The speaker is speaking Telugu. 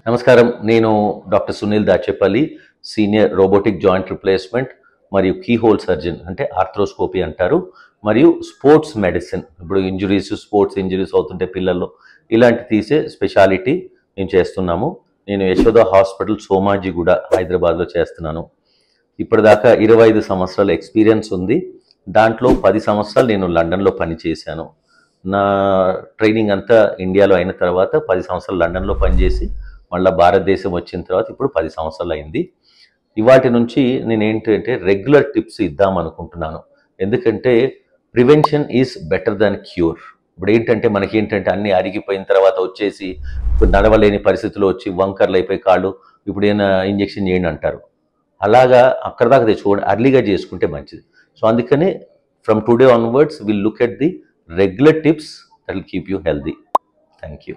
నమస్కారం. నేను doctor Sunil Dachepalli, senior robotic joint replacement మరియు కీ హోల్ సర్జన్, అంటే ఆర్థ్రోస్కోపీ అంటారు, మరియు స్పోర్ట్స్ మెడిసిన్. ఇప్పుడు స్పోర్ట్స్ ఇంజరీస్ అవుతుంటే పిల్లల్లో ఇలాంటి తీసే స్పెషాలిటీ మేము చేస్తున్నాము. నేను యశోద హాస్పిటల్, సోమాజిగూడ, హైదరాబాద్లో చేస్తున్నాను. ఇప్పటిదాకా 25 సంవత్సరాల ఎక్స్పీరియన్స్ ఉంది. దాంట్లో 10 సంవత్సరాలు నేను లండన్లో పనిచేశాను. నా ట్రైనింగ్ అంతా ఇండియాలో అయిన తర్వాత 10 సంవత్సరాలు లండన్లో పనిచేసి మళ్ళీ భారతదేశం వచ్చిన తర్వాత ఇప్పుడు 10 సంవత్సరాలు అయింది. ఇవాటి నుంచి నేను ఏంటంటే రెగ్యులర్ టిప్స్ ఇద్దాం అనుకుంటున్నాను. ఎందుకంటే prevention is better than cure. ఇప్పుడు ఏంటంటే మనకేంటంటే అన్నీ అరిగిపోయిన తర్వాత వచ్చేసి ఇప్పుడు నడవలేని పరిస్థితుల్లో వచ్చి వంకర్లు అయిపోయి కాళ్ళు ఇప్పుడు ఏమైనా ఇంజెక్షన్ చేయండి అంటారు. అలాగా అక్కడ దాకా తెచ్చుకోండి, అర్లీగా చేసుకుంటే మంచిది. సో అందుకని from today onwards will look at the regular tips that will keep you healthy. Thank you.